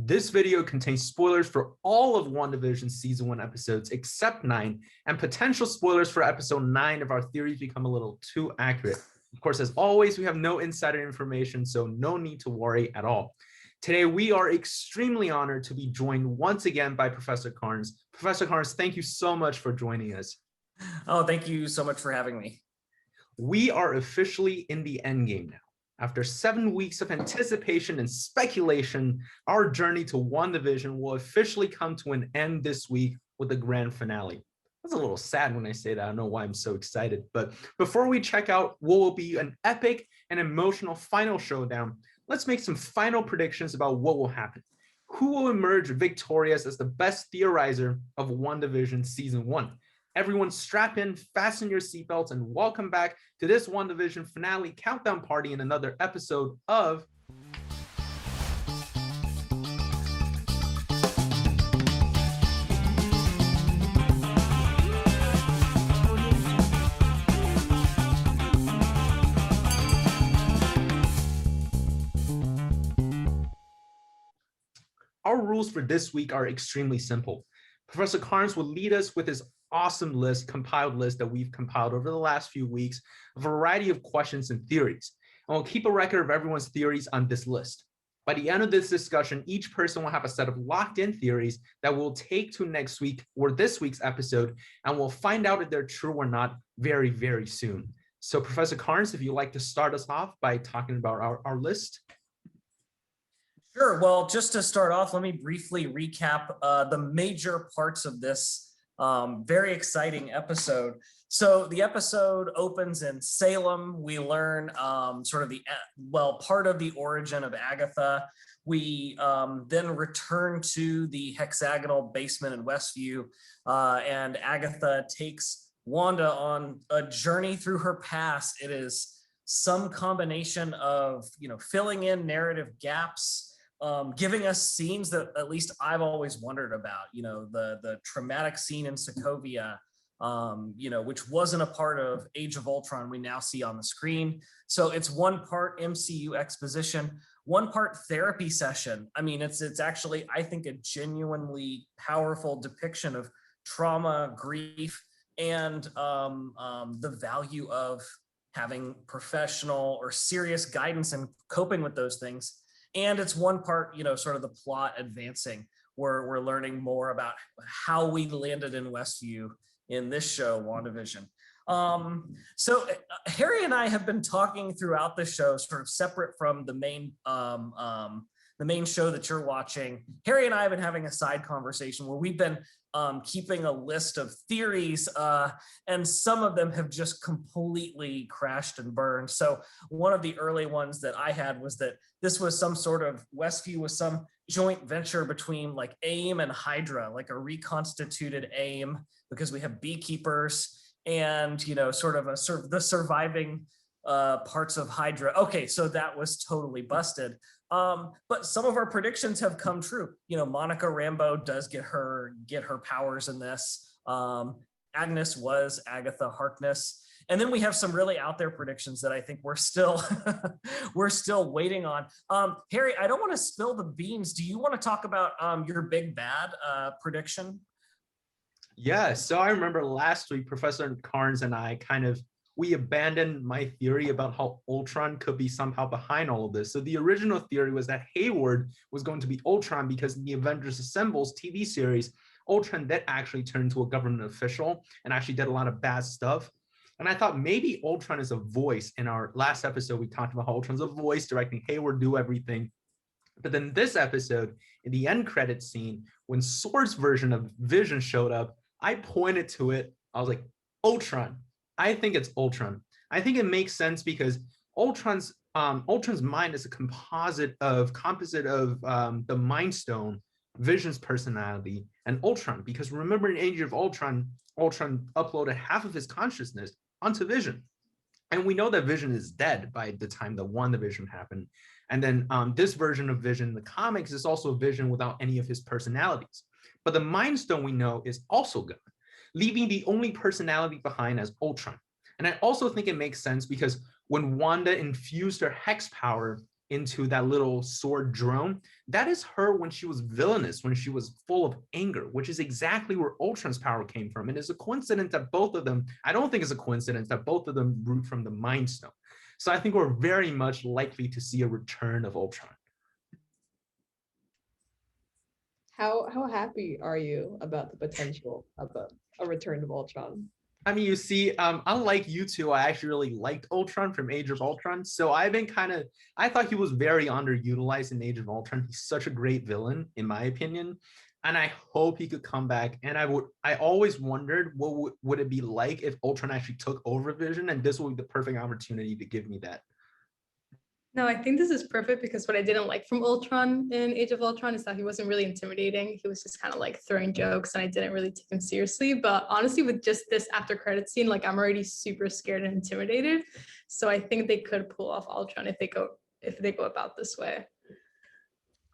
This video contains spoilers for all of WandaVision Season 1 episodes except 9, and potential spoilers for episode 9 if our theories become a little too accurate. Of course, as always, we have no insider information, so no need to worry at all. Today, we are extremely honored to be joined once again by Professor Carnes. Professor Carnes, thank you so much for joining us. Oh, thank you so much for having me. We are officially in the endgame now. After 7 weeks of anticipation and speculation, our journey to WandaVision will officially come to an end this week with the grand finale. That's a little sad when I say that. I don't know why I'm so excited. But before we check out what will be an epic and emotional final showdown, let's make some final predictions about what will happen. Who will emerge victorious as the best theorizer of WandaVision Season 1? Everyone strap in, fasten your seatbelts, and welcome back to this WandaVision finale countdown party in another episode of Our rules for this week are extremely simple. Professor Carnes will lead us with his awesome compiled list that we've compiled over the last few weeks, a variety of questions and theories. And we'll keep a record of everyone's theories on this list. By the end of this discussion, each person will have a set of locked-in theories that we'll take to next week or this week's episode, and we'll find out if they're true or not very, very soon. So Professor Carnes, if you'd like to start us off by talking about our list. Sure. Well, just to start off, let me briefly recap the major parts of this very exciting episode. So the episode opens in Salem. We learn sort of part of the origin of Agatha. We then return to the hexagonal basement in Westview, and Agatha takes Wanda on a journey through her past. It is some combination of, filling in narrative gaps, giving us scenes that at least I've always wondered about, the traumatic scene in Sokovia, which wasn't a part of Age of Ultron, we now see on the screen. So it's one part MCU exposition, one part therapy session. I mean, it's actually, I think, a genuinely powerful depiction of trauma, grief, and the value of having professional or serious guidance and coping with those things. And it's one part, sort of the plot advancing, where we're learning more about how we landed in Westview in this show, WandaVision. So Harry and I have been talking throughout the show, sort of separate from the main show that you're watching. Harry and I have been having a side conversation where we've been keeping a list of theories, and some of them have just completely crashed and burned. So one of the early ones that I had was that this was some sort of Westview was some joint venture between like AIM and Hydra, like a reconstituted AIM, because we have beekeepers and sort of the surviving parts of Hydra. Okay, so that was totally busted. But some of our predictions have come true. Monica Rambeau does get her powers in this. Agnes was Agatha Harkness. And then we have some really out there predictions that I think we're still waiting on. Harry, I don't want to spill the beans. Do you want to talk about your big bad prediction? Yeah, so I remember last week, Professor Carnes and I we abandoned my theory about how Ultron could be somehow behind all of this. So the original theory was that Hayward was going to be Ultron because in the Avengers Assembles TV series, Ultron did actually turn into a government official and actually did a lot of bad stuff. And I thought maybe Ultron is a voice. In our last episode, we talked about how Ultron's a voice directing Hayward do everything. But then this episode, in the end credit scene, when Sword's version of Vision showed up, I pointed to it. I was like, Ultron. I think it's Ultron. I think it makes sense because Ultron's mind is a composite of the Mind Stone, Vision's personality, and Ultron. Because remember in Age of Ultron, Ultron uploaded half of his consciousness onto Vision. And we know that Vision is dead by the time that WandaVision happened. And then this version of Vision in the comics is also Vision without any of his personalities. But the Mind Stone we know is also gone, leaving the only personality behind as Ultron. And I also think it makes sense because when Wanda infused her hex power into that little sword drone, that is her when she was villainous, when she was full of anger, which is exactly where Ultron's power came from. And it's a coincidence that both of them, I don't think it's a coincidence that both of them root from the Mind Stone. So I think we're very much likely to see a return of Ultron. How happy are you about the potential of a return of Ultron? I mean, you see, unlike you two, I actually really liked Ultron from Age of Ultron. So I've been I thought he was very underutilized in Age of Ultron. He's such a great villain, in my opinion. And I hope he could come back. And I always wondered what would it be like if Ultron actually took over Vision, and this would be the perfect opportunity to give me that. No, I think this is perfect because what I didn't like from Ultron in Age of Ultron is that he wasn't really intimidating. He was just kind of like throwing jokes and I didn't really take him seriously. But honestly, with just this after credit scene, like I'm already super scared and intimidated. So I think they could pull off Ultron if they go about this way.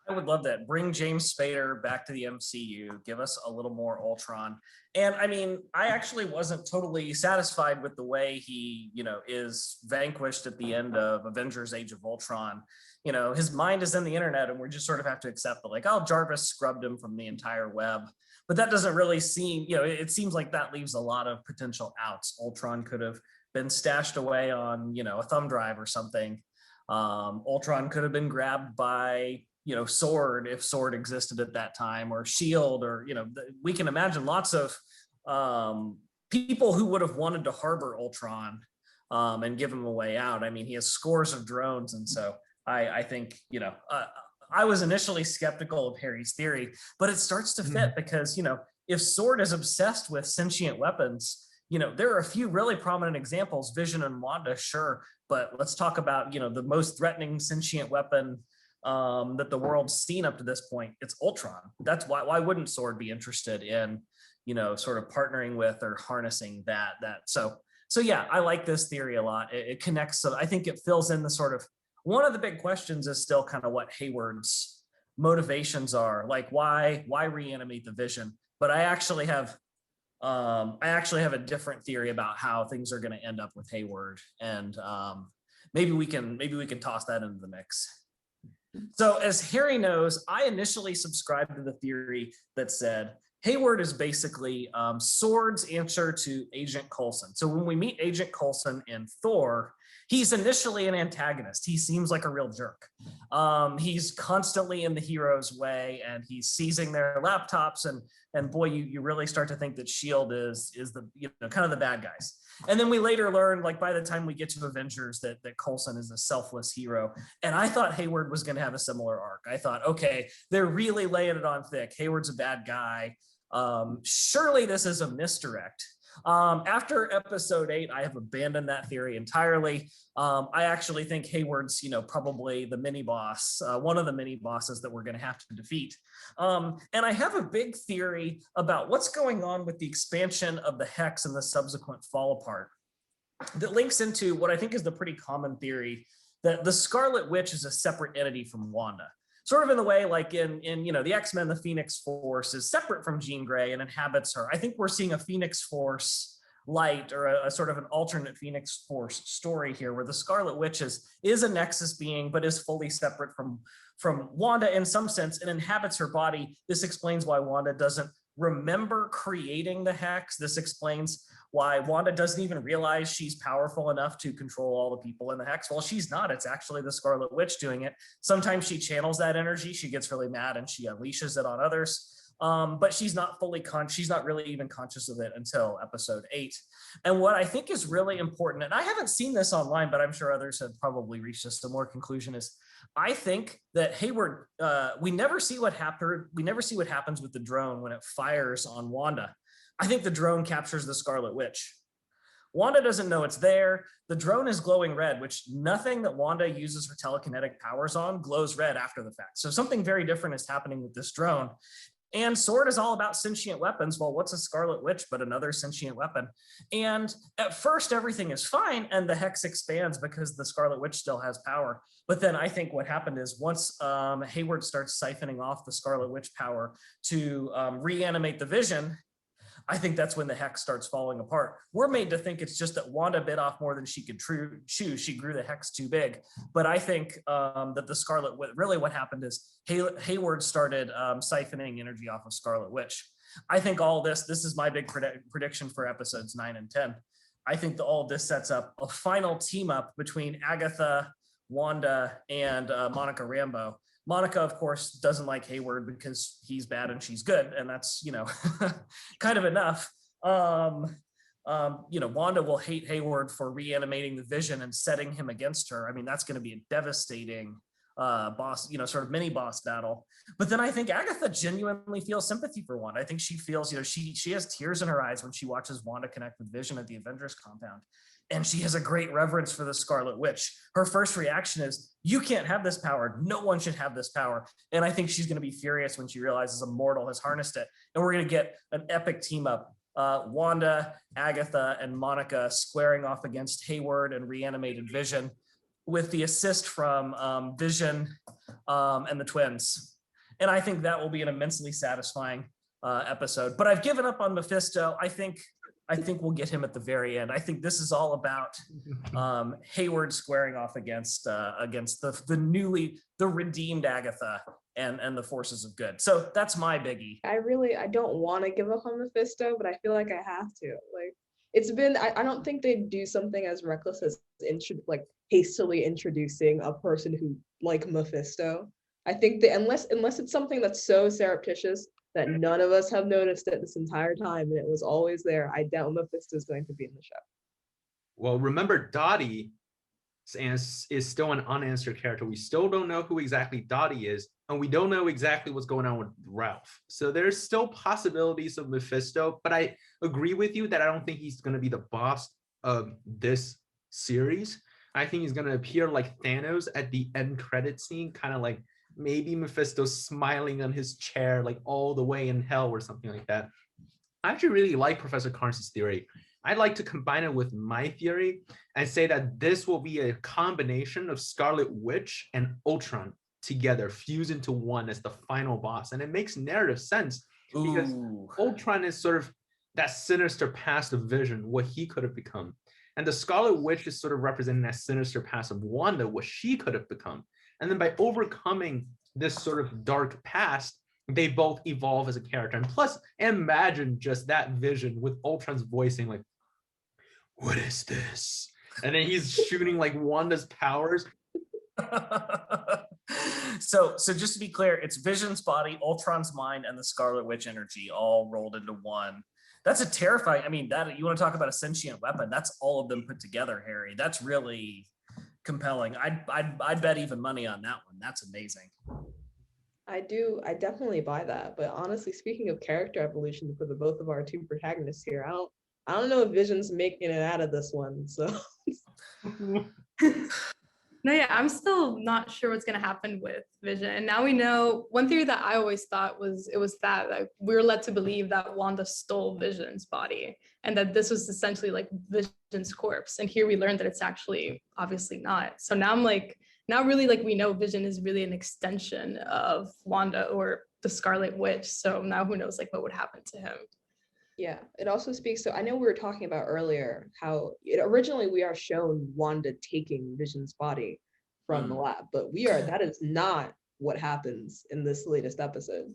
I would love that. Bring James Spader back to the MCU. Give us a little more Ultron. And I mean, I actually wasn't totally satisfied with the way he, is vanquished at the end of Avengers Age of Ultron. His mind is in the internet and we just sort of have to accept that, like, oh, Jarvis scrubbed him from the entire web. But that doesn't really seem, it seems like that leaves a lot of potential outs. Ultron could have been stashed away on, a thumb drive or something. Ultron could have been grabbed by, Sword, if Sword existed at that time, or Shield, or, we can imagine lots of people who would have wanted to harbor Ultron and give him a way out. I mean, he has scores of drones. And so I think, I was initially skeptical of Harry's theory, but it starts to fit because, if Sword is obsessed with sentient weapons, there are a few really prominent examples, Vision and Wanda, sure, but let's talk about, the most threatening sentient weapon that the world's seen up to this point. It's Ultron. That's why wouldn't Sword be interested in, sort of partnering with or harnessing that. So yeah, I like this theory a lot. It connects. So I think it fills in the sort of, one of the big questions is still kind of what Hayward's motivations are, like why reanimate the Vision. But I actually have a different theory about how things are going to end up with Hayward, and maybe we can toss that into the mix. So as Harry knows, I initially subscribed to the theory that said Hayward is basically Sword's answer to Agent Coulson. So when we meet Agent Coulson in Thor, he's initially an antagonist. He seems like a real jerk. He's constantly in the hero's way, and he's seizing their laptops. And boy, you really start to think that Shield is the kind of the bad guys. And then we later learn, like by the time we get to Avengers, that Coulson is a selfless hero. And I thought Hayward was going to have a similar arc. I thought, okay, they're really laying it on thick. Hayward's a bad guy. Surely this is a misdirect. After episode 8, I have abandoned that theory entirely. I actually think Hayward's, probably the mini boss, one of the mini bosses that we're going to have to defeat. And I have a big theory about what's going on with the expansion of the Hex and the subsequent fall apart that links into what I think is the pretty common theory that the Scarlet Witch is a separate entity from Wanda. Sort of in the way, like in the X-Men, the Phoenix Force is separate from Jean Grey and inhabits her. I think we're seeing a Phoenix Force light, or a sort of an alternate Phoenix Force story here, where the Scarlet Witch is a Nexus being, but is fully separate from Wanda in some sense and inhabits her body. This explains why Wanda doesn't remember creating the Hex. This explains why Wanda doesn't even realize she's powerful enough to control all the people in the Hex. Well, she's not. It's actually the Scarlet Witch doing it. Sometimes she channels that energy. She gets really mad and she unleashes it on others. But she's not fully she's not really even conscious of it until episode 8. And what I think is really important, and I haven't seen this online, but I'm sure others have probably reached a similar conclusion, is I think that Hayward, we never see what happens with the drone when it fires on Wanda. I think the drone captures the Scarlet Witch. Wanda doesn't know it's there. The drone is glowing red, which nothing that Wanda uses her telekinetic powers on glows red after the fact. So something very different is happening with this drone. And Sword is all about sentient weapons. Well, what's a Scarlet Witch but another sentient weapon? And at first, everything is fine, and the Hex expands because the Scarlet Witch still has power. But then I think what happened is once Hayward starts siphoning off the Scarlet Witch power to reanimate the Vision, I think that's when the hex starts falling apart. We're made to think it's just that Wanda bit off more than she could chew. She grew the hex too big. But I think that the Scarlet Witch, really what happened is Hayward started siphoning energy off of Scarlet Witch. I think all this is my big prediction for episodes 9 and 10. I think that all of this sets up a final team up between Agatha, Wanda, and Monica Rambeau. Monica, of course, doesn't like Hayward because he's bad and she's good, and that's, you know, kind of enough. You know, Wanda will hate Hayward for reanimating the Vision and setting him against her. I mean, that's going to be a devastating boss, you know, sort of mini boss battle. But then I think Agatha genuinely feels sympathy for Wanda. I think she feels, you know, she has tears in her eyes when she watches Wanda connect with Vision at the Avengers compound. And she has a great reverence for the Scarlet Witch. Her first reaction is, you can't have this power. No one should have this power. And I think she's going to be furious when she realizes a mortal has harnessed it. And we're going to get an epic team up. Wanda, Agatha, and Monica squaring off against Hayward and reanimated Vision with the assist from Vision and the twins. And I think that will be an immensely satisfying episode. But I've given up on Mephisto. I think we'll get him at the very end. I think this is all about Hayward squaring off against the redeemed Agatha and the forces of good. So that's my biggie. I don't want to give up on Mephisto, but I feel like I have to. Like, it's been, I don't think they'd do something as reckless as like hastily introducing a person who like Mephisto. I think that unless it's something that's so surreptitious that none of us have noticed it this entire time and it was always there, I doubt Mephisto is going to be in the show. Well, remember, Dottie is still an unanswered character. We still don't know who exactly Dottie is, and we don't know exactly what's going on with Ralph. So there's still possibilities of Mephisto, but I agree with you that I don't think he's going to be the boss of this series. I think he's going to appear like Thanos at the end credit scene, kind of like maybe Mephisto smiling on his chair, like all the way in hell or something like that. I actually really like Professor Carnes' theory. I'd like to combine it with my theory and say that this will be a combination of Scarlet Witch and Ultron together, fused into one as the final boss. And it makes narrative sense because Ultron is sort of that sinister past of Vision, what he could have become. And the Scarlet Witch is sort of representing that sinister past of Wanda, what she could have become. And then by overcoming this sort of dark past, they both evolve as a character. And plus, imagine just that Vision with Ultron's voicing like, what is this? And then he's shooting like Wanda's powers. So just to be clear, it's Vision's body, Ultron's mind, and the Scarlet Witch energy all rolled into one. That's a terrifying, I mean, that you want to talk about a sentient weapon, that's all of them put together, Harry. That's really compelling. I'd bet even money on that one. That's amazing. I definitely buy that. But honestly, speaking of character evolution for the both of our two protagonists here, I don't know if Vision's making it out of this one. So No, yeah, I'm still not sure what's going to happen with Vision. And now we know, one theory that I always thought was, that like, we were led to believe that Wanda stole Vision's body and that this was essentially like Vision's corpse. And here we learned that it's actually obviously not. So now I'm like, now really like we know Vision is really an extension of Wanda or the Scarlet Witch. So now who knows like what would happen to him. yeah, it also speaks to, I know we were talking about earlier how originally we are shown Wanda taking Vision's body from the lab, but that is not what happens in this latest episode.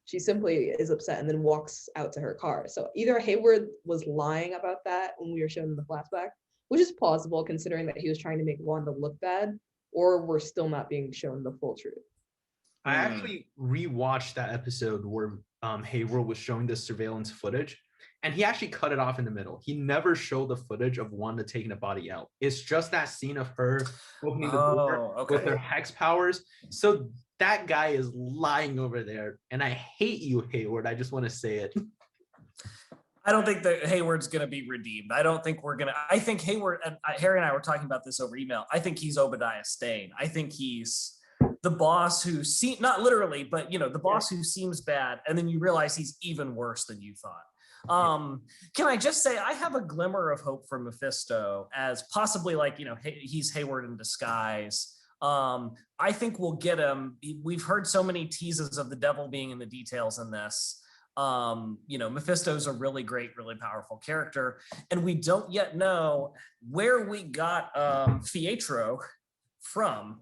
She simply is upset and then walks out to her car. So either Hayward was lying about that when we were shown in the flashback, which is plausible considering that he was trying to make Wanda look bad, or we're still not being shown the full truth. I actually rewatched that episode where Hayward was showing the surveillance footage, and he actually cut it off in the middle. He never showed the footage of Wanda taking the body out. It's just that scene of her opening the door with her hex powers. So that guy is lying over there, and I hate you, Hayward. I just want to say it. I don't think that Hayward's going to be redeemed. I think Hayward, and Harry and I were talking about this over email. I think he's Obadiah Stane. I think he's the boss who not literally, but the boss who seems bad, and then you realize he's even worse than you thought. Can I just say I have a glimmer of hope for Mephisto as possibly like, he's Hayward in disguise. I think we'll get him. We've heard so many teases of the devil being in the details in this. Mephisto's a really great, really powerful character, and we don't yet know where we got Pietro from.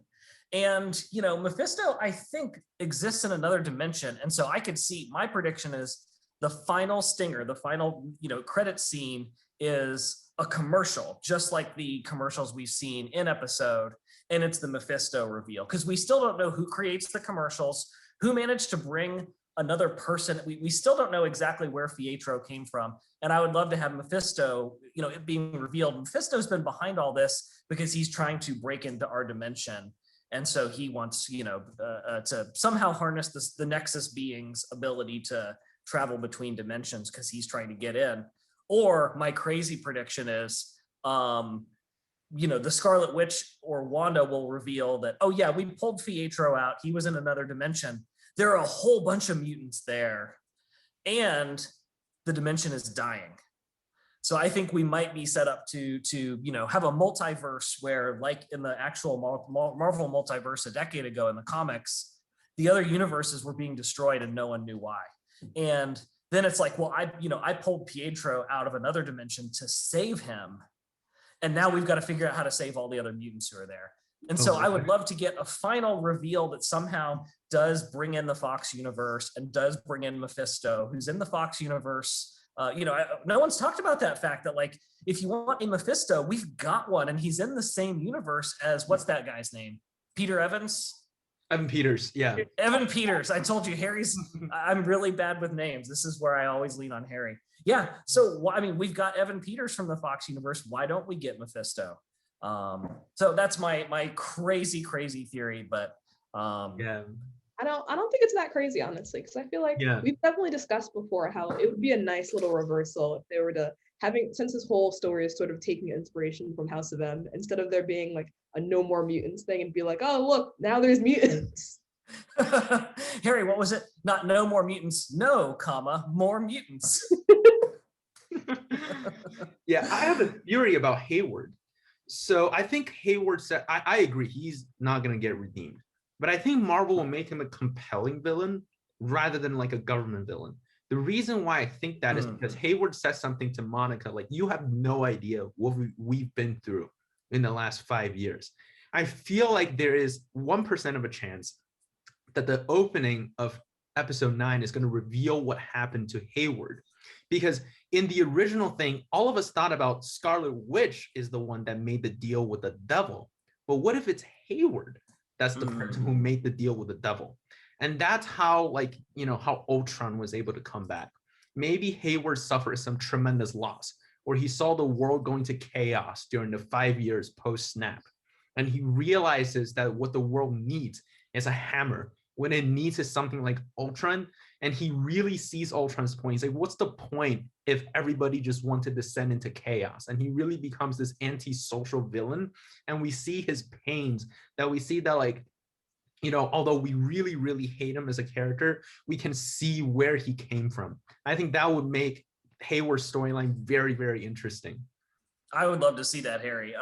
And Mephisto, I think, exists in another dimension, and so I could see, my prediction is the final stinger, the final credit scene is a commercial, just like the commercials we've seen in episode, and it's the Mephisto reveal, because we still don't know who creates the commercials, who managed to bring another person. We still don't know exactly where Pietro came from, and I would love to have Mephisto, it being revealed. Mephisto's been behind all this because he's trying to break into our dimension, and so he wants to somehow harness the Nexus being's ability to travel between dimensions because he's trying to get in. Or my crazy prediction is the Scarlet Witch or Wanda will reveal that, oh yeah, we pulled Pietro out, he was in another dimension, there are a whole bunch of mutants there, and the dimension is dying. So I think we might be set up to have a multiverse where, like in the actual Marvel multiverse a decade ago in the comics, the other universes were being destroyed and no one knew why. And then it's like, well, I pulled Pietro out of another dimension to save him, and now we've got to figure out how to save all the other mutants who are there. And so I would love to get a final reveal that somehow does bring in the Fox universe and does bring in Mephisto, who's in the Fox universe. No one's talked about that fact that, like, if you want a Mephisto, we've got one, and he's in the same universe as, what's that guy's name? Peter Evans? Evan Peters, yeah. Evan Peters. I told you, I'm really bad with names. This is where I always lean on Harry. Yeah, so, we've got Evan Peters from the Fox universe. Why don't we get Mephisto? So that's my crazy theory, but yeah. I don't think it's that crazy, honestly, because I feel like we've definitely discussed before how it would be a nice little reversal if they were to since this whole story is sort of taking inspiration from House of M, instead of there being like a no more mutants thing and be like, oh look, now there's mutants. Harry, what was it? Not no more mutants, no, more mutants. Yeah, I have a theory about Hayward. So I think Hayward said, I agree, he's not going to get redeemed. But I think Marvel will make him a compelling villain rather than like a government villain. The reason why I think that is because Hayward says something to Monica, like, you have no idea what we've been through in the last 5 years. I feel like there is 1% of a chance that the opening of episode 9 is going to reveal what happened to Hayward. Because in the original thing, all of us thought about Scarlet Witch is the one that made the deal with the devil. But what if it's Hayward that's the person who made the deal with the devil? And that's how, how Ultron was able to come back. Maybe Hayward suffered some tremendous loss, or he saw the world going to chaos during the 5 years post-snap. And he realizes that what the world needs is a hammer, when it needs is something like Ultron. And he really sees Ultron's point. He's like, what's the point if everybody just wants to descend into chaos? And he really becomes this anti-social villain. And we see his pains, that we see that, although we really, really hate him as a character, we can see where he came from. I think that would make Hayward's storyline very, very interesting. I would love to see that, Harry.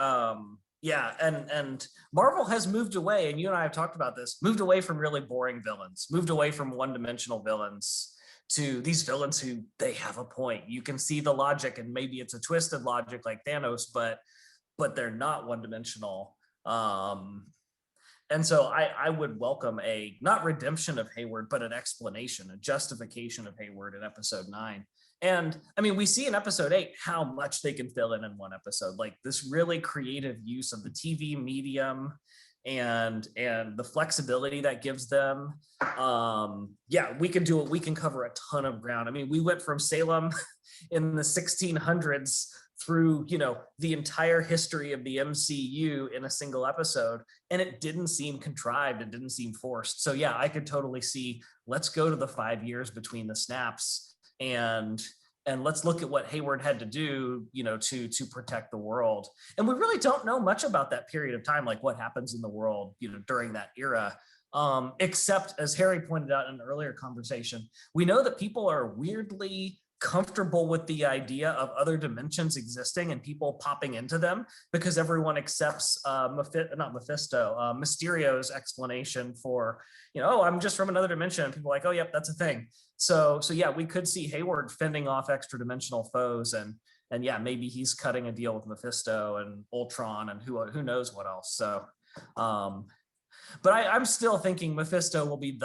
Yeah, and Marvel has moved away, and you and I have talked about this, moved away from really boring villains, moved away from one-dimensional villains to these villains who, they have a point. You can see the logic, and maybe it's a twisted logic like Thanos, but they're not one-dimensional. And so I would welcome a, not redemption of Hayward, but an explanation, a justification of Hayward in episode 9. And we see in episode 8 how much they can fill in one episode, like this really creative use of the TV medium and the flexibility that gives them. Yeah, we can do it. We can cover a ton of ground. We went from Salem in the 1600s through, the entire history of the MCU in a single episode, and it didn't seem contrived. It didn't seem forced. So yeah, I could totally see, let's go to the 5 years between the snaps, and let's look at what Hayward had to do, to protect the world. And we really don't know much about that period of time, like what happens in the world, during that era. Except, as Harry pointed out in an earlier conversation, we know that people are weirdly comfortable with the idea of other dimensions existing and people popping into them, because everyone accepts Mysterio's explanation for, oh, I'm just from another dimension, and people are like, oh, yep, that's a thing. So yeah, we could see Hayward fending off extra dimensional foes, and yeah, maybe he's cutting a deal with Mephisto and Ultron and who knows what else. So but I'm still thinking Mephisto will be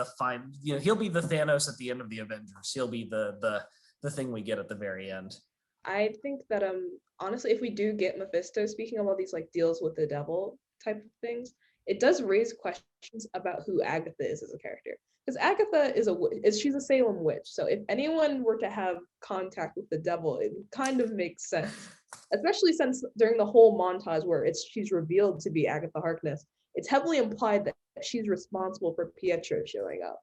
he'll be the Thanos at the end of the Avengers. He'll be the thing we get at the very end. I think that honestly, if we do get Mephisto, speaking of all these like deals with the devil type of things, it does raise questions about who Agatha is as a character. Because Agatha she's a Salem witch. So if anyone were to have contact with the devil, it kind of makes sense. Especially since during the whole montage where she's revealed to be Agatha Harkness, it's heavily implied that she's responsible for Pietro showing up.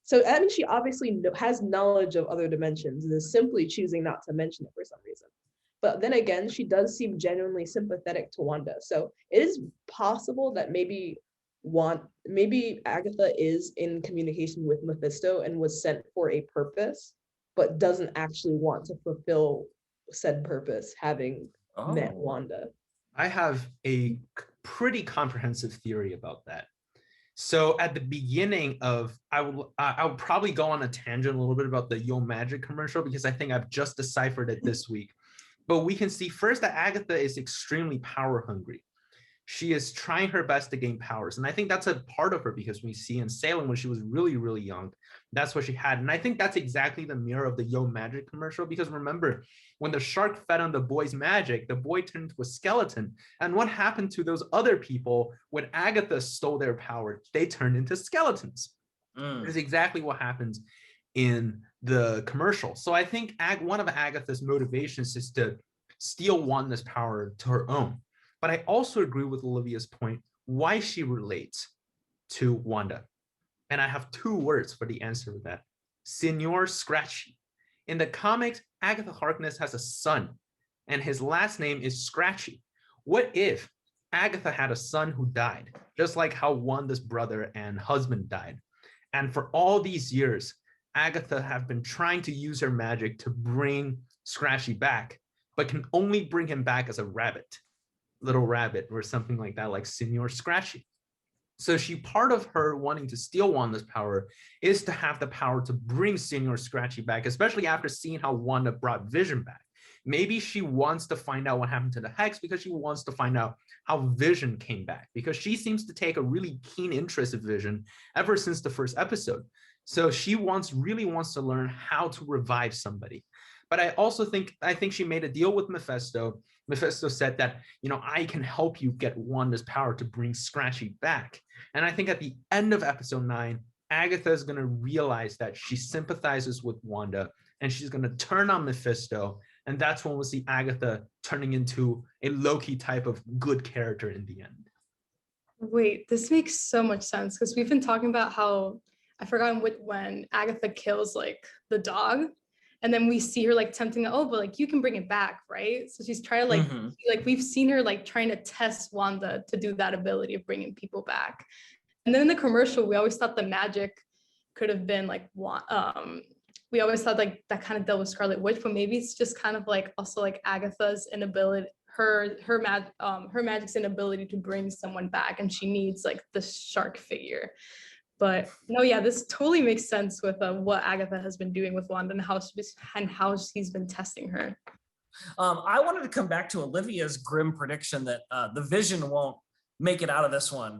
So I mean, she obviously has knowledge of other dimensions and is simply choosing not to mention it for some reason. But then again, she does seem genuinely sympathetic to Wanda. So it is possible that maybe Agatha is in communication with Mephisto and was sent for a purpose, but doesn't actually want to fulfill said purpose, having met Wanda. I have a pretty comprehensive theory about that. So at the beginning of, I would probably go on a tangent a little bit about the Yo Magic commercial, because I think I've just deciphered it this week. But we can see first that Agatha is extremely power hungry. She is trying her best to gain powers. And I think that's a part of her, because we see in Salem when she was really, really young, that's what she had. And I think that's exactly the mirror of the Yo Magic commercial, because remember, when the shark fed on the boy's magic, the boy turned into a skeleton. And what happened to those other people when Agatha stole their power? They turned into skeletons. It is exactly what happens in the commercial. So I think one of Agatha's motivations is to steal Wanda's power to her own. But I also agree with Olivia's point, why she relates to Wanda. And I have two words for the answer to that. Senor Scratchy. In the comics, Agatha Harkness has a son, and his last name is Scratchy. What if Agatha had a son who died, just like how Wanda's brother and husband died? And for all these years, Agatha have been trying to use her magic to bring Scratchy back, but can only bring him back as a rabbit, little rabbit, or something like that, like Senor Scratchy. So part of her wanting to steal Wanda's power is to have the power to bring Senor Scratchy back, especially after seeing how Wanda brought Vision back. Maybe she wants to find out what happened to the Hex because she wants to find out how Vision came back, because she seems to take a really keen interest in Vision ever since the first episode. So she really wants to learn how to revive somebody. But I think she made a deal with Mephisto. Mephisto said that, I can help you get Wanda's power to bring Scratchy back. And I think at the end of episode 9, Agatha is going to realize that she sympathizes with Wanda, and she's going to turn on Mephisto. And that's when we'll see Agatha turning into a Loki type of good character in the end. Wait, this makes so much sense, because we've been talking about how, I forgot when Agatha kills like the dog. And then we see her like tempting, but like you can bring it back, right? So she's trying to like we've seen her like trying to test Wanda to do that ability of bringing people back. And then in the commercial, we always thought the magic could have been like we always thought like that kind of dealt with Scarlet Witch, but maybe it's just kind of like also like Agatha's inability, her magic's inability to bring someone back, and she needs like the shark figure. But no, yeah, this totally makes sense with what Agatha has been doing with Wanda and how she's been testing her. I wanted to come back to Olivia's grim prediction that the Vision won't make it out of this one,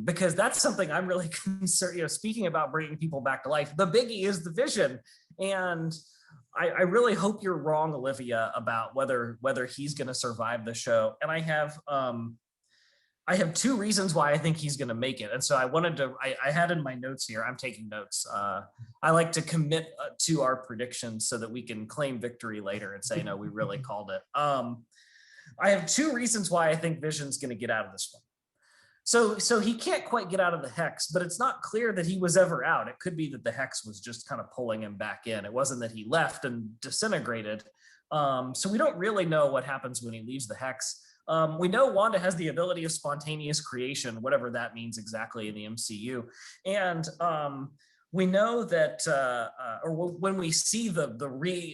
because that's something I'm really concerned. Speaking about bringing people back to life, the biggie is the Vision, and I really hope you're wrong, Olivia, about whether he's going to survive the show. And I have two reasons why I think he's going to make it. And so I had in my notes here, I'm taking notes. I like to commit to our predictions so that we can claim victory later and say, no, we really called it. I have two reasons why I think Vision's going to get out of this one. So he can't quite get out of the Hex, but it's not clear that he was ever out. It could be that the Hex was just kind of pulling him back in. It wasn't that he left and disintegrated. So we don't really know what happens when he leaves the Hex. We know Wanda has the ability of spontaneous creation, whatever that means exactly in the MCU. And we know that, when we see whatever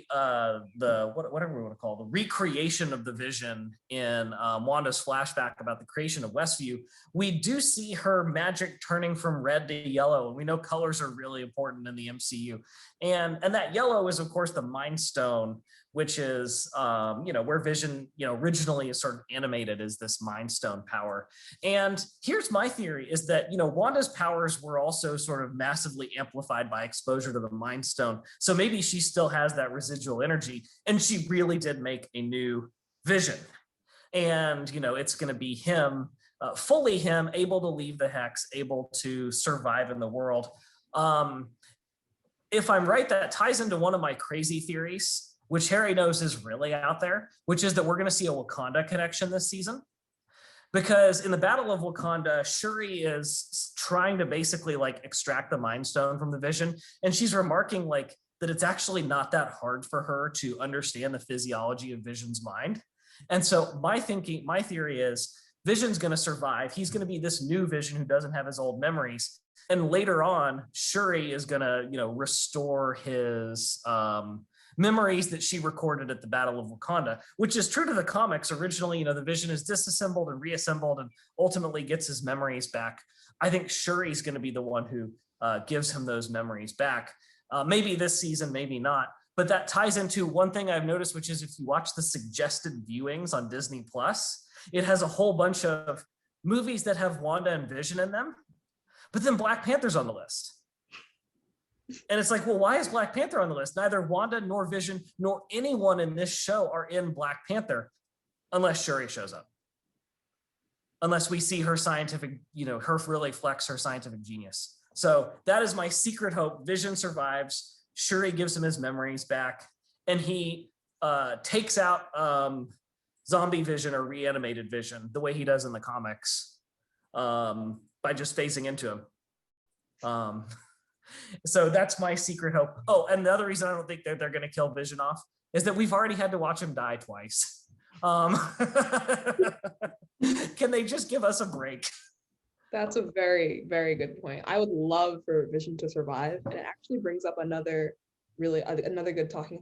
we want to call the recreation of the Vision in Wanda's flashback about the creation of Westview, we do see her magic turning from red to yellow, and we know colors are really important in the MCU, and that yellow is of course the Mind Stone, which is where Vision originally is sort of animated as this Mind Stone power. And here's my theory, is that Wanda's powers were also sort of massively amplified by exposure to the Mind Stone. So maybe she still has that residual energy, and she really did make a new Vision. And it's going to be him, fully him, able to leave the Hex, able to survive in the world. If I'm right, that ties into one of my crazy theories, which Harry knows is really out there, which is that we're going to see a Wakanda connection this season. Because in the Battle of Wakanda, Shuri is trying to basically extract the Mind Stone from the Vision. And she's remarking that it's actually not that hard for her to understand the physiology of Vision's mind. And so my theory is Vision's going to survive. He's going to be this new Vision who doesn't have his old memories. And later on, Shuri is going to, restore his memories that she recorded at the Battle of Wakanda, which is true to the comics. Originally, the Vision is disassembled and reassembled and ultimately gets his memories back. I think Shuri's going to be the one who gives him those memories back. Maybe this season, maybe not. But that ties into one thing I've noticed, which is if you watch the suggested viewings on Disney Plus, it has a whole bunch of movies that have Wanda and Vision in them, but then Black Panther's on the list. And it's well, why is Black Panther on the list? Neither Wanda nor Vision nor anyone in this show are in Black Panther unless Shuri shows up. Unless we see her scientific, her really flex her scientific genius. So that is my secret hope. Vision survives. Shuri gives him his memories back, and he takes out zombie Vision or reanimated Vision the way he does in the comics by just phasing into him. So that's my secret hope. Oh, and the other reason I don't think they're going to kill Vision off is that we've already had to watch him die twice. Can they just give us a break? That's a very, very good point. I would love for Vision to survive, and it actually brings up another good talking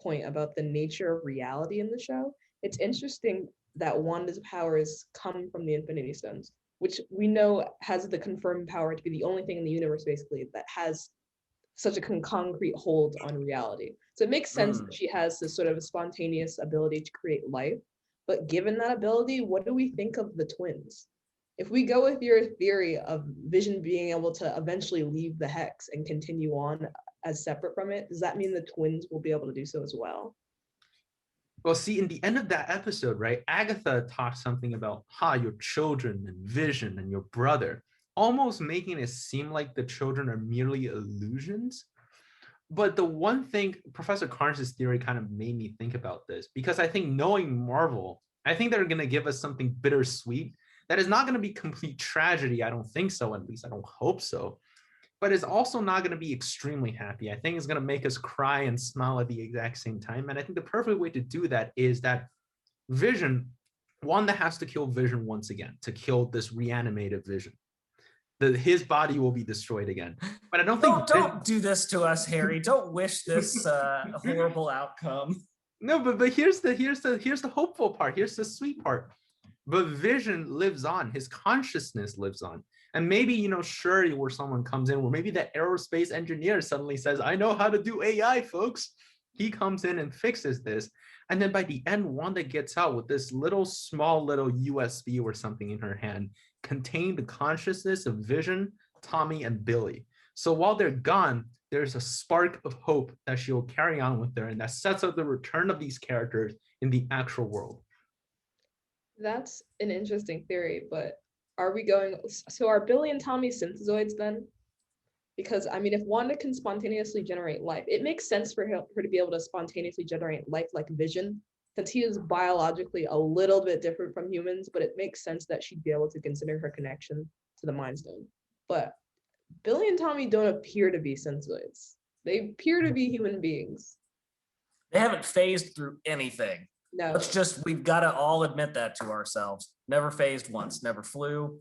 point about the nature of reality in the show. It's interesting that Wanda's powers come from the Infinity Stones, which we know has the confirmed power to be the only thing in the universe, basically, that has such a concrete hold on reality. So it makes sense that she has this sort of spontaneous ability to create life. But given that ability, what do we think of the twins? If we go with your theory of Vision being able to eventually leave the Hex and continue on as separate from it, does that mean the twins will be able to do so as well? Well, see, in the end of that episode, right, Agatha talks something about your children and Vision and your brother, almost making it seem like the children are merely illusions. But the one thing, Professor Carnes' theory kind of made me think about this, because I think knowing Marvel, I think they're going to give us something bittersweet that is not going to be complete tragedy. I don't think so, at least I don't hope so. But it's also not going to be extremely happy. I think it's going to make us cry and smile at the exact same time. And I think the perfect way to do that is that Vision, Wanda has to kill Vision once again, to kill this reanimated Vision. His body will be destroyed again. But I don't think... Don't do this to us, Harry. Don't wish this horrible outcome. No, but here's the hopeful part. Here's the sweet part. But Vision lives on. His consciousness lives on. And maybe, Shuri, where someone comes in, or maybe that aerospace engineer suddenly says, I know how to do AI, folks. He comes in and fixes this. And then by the end, Wanda gets out with this small little USB or something in her hand, containing the consciousness of Vision, Tommy, and Billy. So while they're gone, there's a spark of hope that she'll carry on with her, and that sets up the return of these characters in the actual world. That's an interesting theory, but are Billy and Tommy synthezoids then? Because I mean, if Wanda can spontaneously generate life, it makes sense for her to be able to spontaneously generate life like Vision, since he is biologically a little bit different from humans, but it makes sense that she'd be able to consider her connection to the Mind Stone. But Billy and Tommy don't appear to be synthezoids. They appear to be human beings. They haven't phased through anything. No. We've got to all admit that to ourselves. Never phased once, never flew.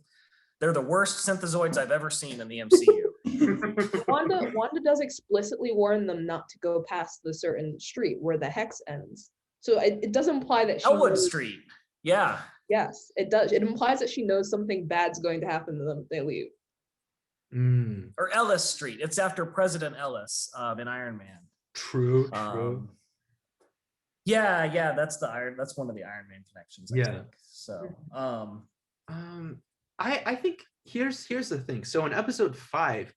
They're the worst synthezoids I've ever seen in the MCU. Wanda does explicitly warn them not to go past the certain street where the hex ends. So it does imply that she Elwood knows, Street. Yeah. yes, it does. It implies that she knows something bad's going to happen to them if they leave. Or Ellis Street. It's after President Ellis in Iron Man. True. Yeah, that's one of the Iron Man connections, I think. So I think here's the thing. So in episode 5,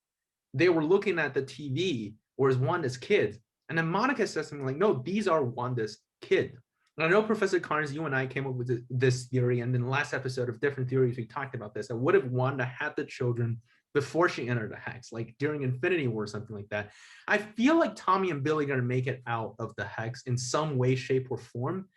they were looking at the TV whereas Wanda's kids, and then Monica says something like, no, these are Wanda's kid. And I know Professor Carnes, you and I came up with this theory, and in the last episode of Different Theories, we talked about this. And what if Wanda had the children before she entered the hex, like during Infinity War or something like that? I feel like Tommy and Billy are gonna make it out of the hex in some way, shape, or form,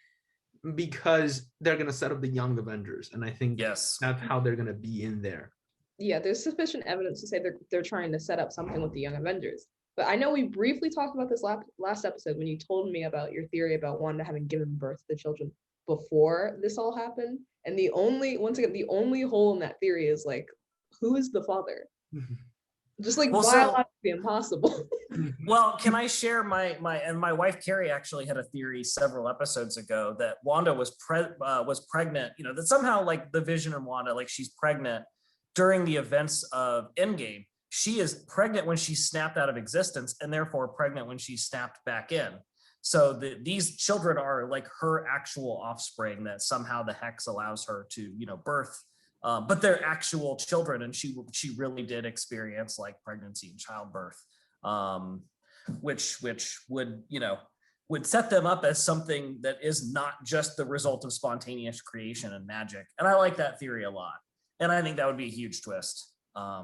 because they're gonna set up the Young Avengers, and I think that's how they're gonna be in there. Yeah, there's sufficient evidence to say they're trying to set up something with the Young Avengers. But I know we briefly talked about this last episode when you told me about your theory about Wanda having given birth to the children before this all happened. And the only hole in that theory is like, who is the father? Just like biologically impossible. Well, can I share my wife Carrie actually had a theory several episodes ago that Wanda was pregnant, that somehow like the Vision and Wanda, like she's pregnant during the events of Endgame. She is pregnant when she snapped out of existence, and therefore pregnant when she snapped back in. So these children are like her actual offspring that somehow the hex allows her to, birth. But they're actual children, and she really did experience like pregnancy and childbirth, which would set them up as something that is not just the result of spontaneous creation and magic. And I like that theory a lot, and I think that would be a huge twist.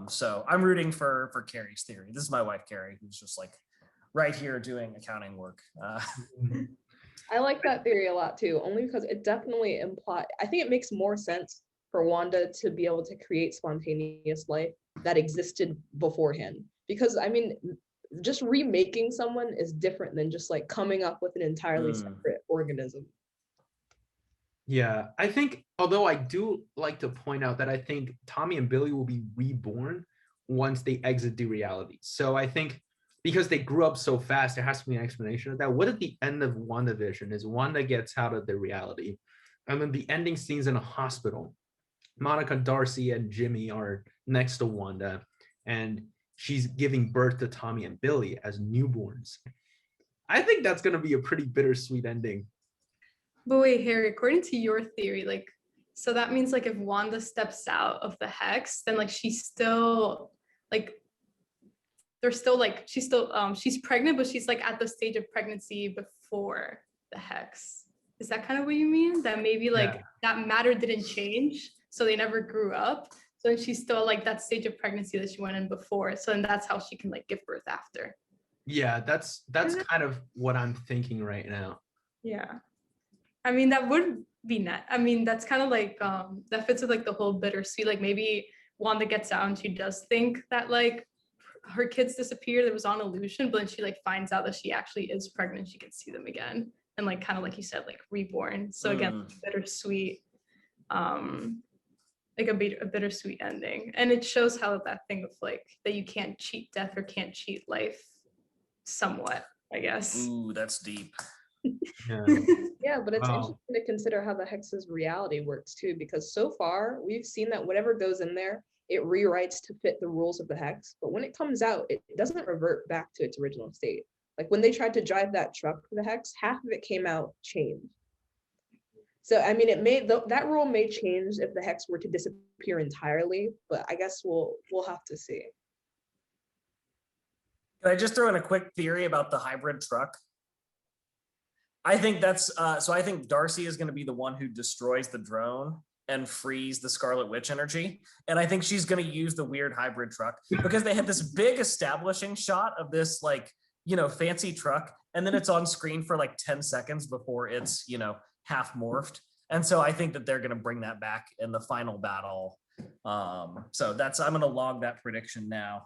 So I'm rooting for Carrie's theory. This is my wife Carrie, who's just like right here doing accounting work. I like that theory a lot too, only because it definitely implies. I think it makes more sense for Wanda to be able to create spontaneous life that existed beforehand. Because I mean, just remaking someone is different than just like coming up with an entirely separate organism. Yeah, I think, although I do like to point out that I think Tommy and Billy will be reborn once they exit the reality. So I think because they grew up so fast, there has to be an explanation of that. What at the end of WandaVision is Wanda gets out of the reality, and then the ending scenes in a hospital. Monica, Darcy, and Jimmy are next to Wanda, and she's giving birth to Tommy and Billy as newborns. I think that's going to be a pretty bittersweet ending. But wait, Harry, according to your theory, like, so that means like if Wanda steps out of the hex, then like she's still like, she's pregnant, but she's like at the stage of pregnancy before the hex. Is that kind of what you mean? That maybe like that matter didn't change, so they never grew up. So she's still like that stage of pregnancy that she went in before. So then that's how she can like give birth after. Yeah, that's kind of what I'm thinking right now. Yeah. I mean, that would be net. I mean, that's kind of like, that fits with like the whole bittersweet, like maybe Wanda gets out and she does think that like her kids disappeared, it was on illusion, but then she like finds out that she actually is pregnant, she can see them again. And like, kind of like you said, like reborn. So again, bittersweet, like a bittersweet ending. And it shows how that thing of like, that you can't cheat death or can't cheat life somewhat, I guess. Ooh, that's deep. Yeah, but it's interesting to consider how the hex's reality works too, because so far we've seen that whatever goes in there, it rewrites to fit the rules of the hex. But when it comes out, it doesn't revert back to its original state. Like when they tried to drive that truck for the hex, half of it came out changed. So I mean, that rule may change if the hex were to disappear entirely, but I guess we'll have to see. Can I just throw in a quick theory about the hybrid truck? I think that's so I think Darcy is going to be the one who destroys the drone and frees the Scarlet Witch energy. And I think she's going to use the weird hybrid truck because they had this big establishing shot of this like, fancy truck. And then it's on screen for like 10 seconds before it's, half morphed. And so I think that they're going to bring that back in the final battle. So I'm going to log that prediction now.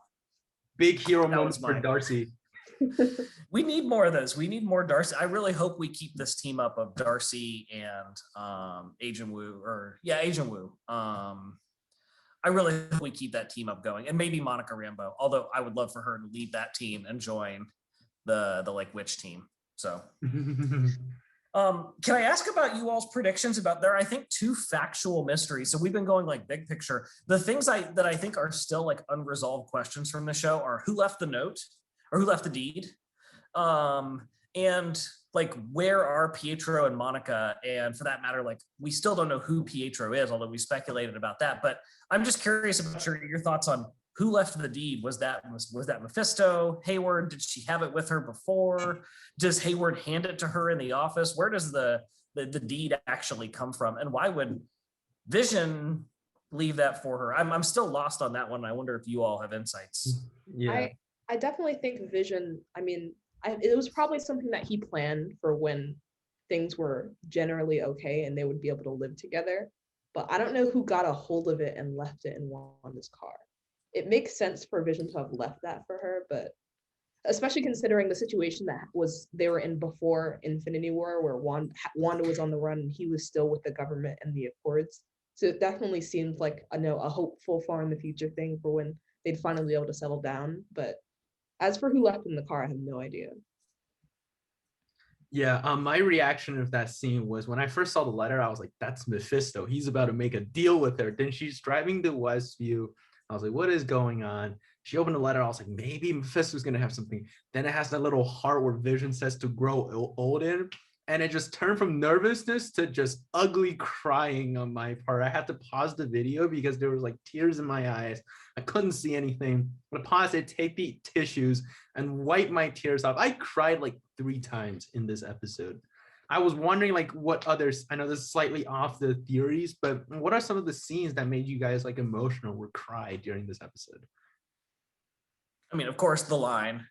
Big hero moments for Darcy. We need more of those. We need more Darcy. I really hope we keep this team up of Darcy and Agent Woo. I really hope we keep that team up going, and maybe Monica Rambeau, although I would love for her to lead that team and join the like witch team. So can I ask about you all's predictions about there? I think 2 factual mysteries. So we've been going like big picture. The things that I think are still like unresolved questions from the show are who left the note or who left the deed, and like where are Pietro and Monica, and for that matter, like we still don't know who Pietro is, although we speculated about that. But I'm just curious about your thoughts on who left the deed. Was that Mephisto, Hayward? Did she have it with her before? Does Hayward hand it to her in the office? Where does the deed actually come from? And why would Vision leave that for her? I'm still lost on that one. I wonder if you all have insights. Yeah. I definitely think Vision, I mean, it was probably something that he planned for when things were generally okay and they would be able to live together. But I don't know who got a hold of it and left it in Wanda's car. It makes sense for Vision to have left that for her, but especially considering the situation that they were in before Infinity War, where Wanda was on the run and he was still with the government and the Accords. So it definitely seems like a hopeful far in the future thing for when they'd finally be able to settle down. But as for who left in the car, I have no idea. Yeah, my reaction of that scene was when I first saw the letter, I was like, that's Mephisto. He's about to make a deal with her. Then she's driving to Westview. I was like, what is going on? She opened the letter. I was like, maybe Mephisto's going to have something. Then it has that little heart where Vision says to grow old in. And it just turned from nervousness to just ugly crying on my part. I had to pause the video because there was like tears in my eyes. I couldn't see anything. I paused it, take the tissues, and wipe my tears off. I cried like 3 times in this episode. I was wondering like what others, I know this is slightly off the theories, but what are some of the scenes that made you guys like emotional or cry during this episode? I mean, of course, the line.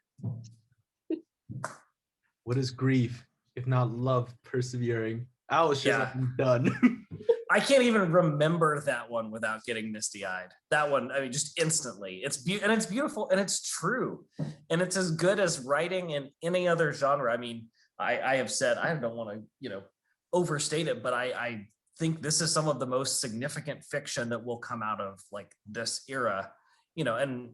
What is grief if not love persevering? I was just like, I'm done. I can't even remember that one without getting misty-eyed. That one, I mean, just instantly. It's beautiful and it's true. And it's as good as writing in any other genre. I mean, I have said, I don't want to, overstate it, but I think this is some of the most significant fiction that will come out of like this era, and,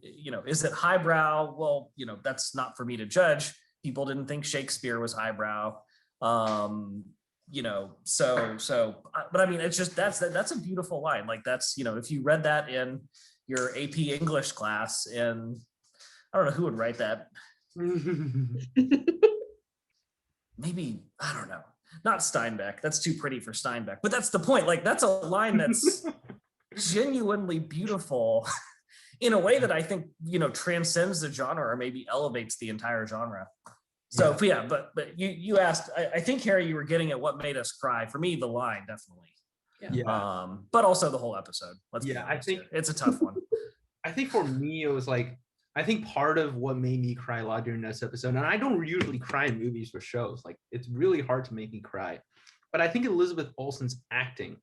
is it highbrow? Well, that's not for me to judge. People didn't think Shakespeare was highbrow. But I mean, it's just, that's a beautiful line. Like that's, if you read that in your AP English class, and I don't know who would write that. Maybe, I don't know, not Steinbeck. That's too pretty for Steinbeck, but that's the point. Like that's a line that's genuinely beautiful in a way that I think, transcends the genre or maybe elevates the entire genre. So yeah, but you asked, I think, Harry, you were getting at what made us cry. For me, the line, definitely. Yeah. But also the whole episode. I think it's a tough one. I think for me, it was like, I think part of what made me cry a lot during this episode, and I don't usually cry in movies or shows, like it's really hard to make me cry. But I think Elizabeth Olsen's acting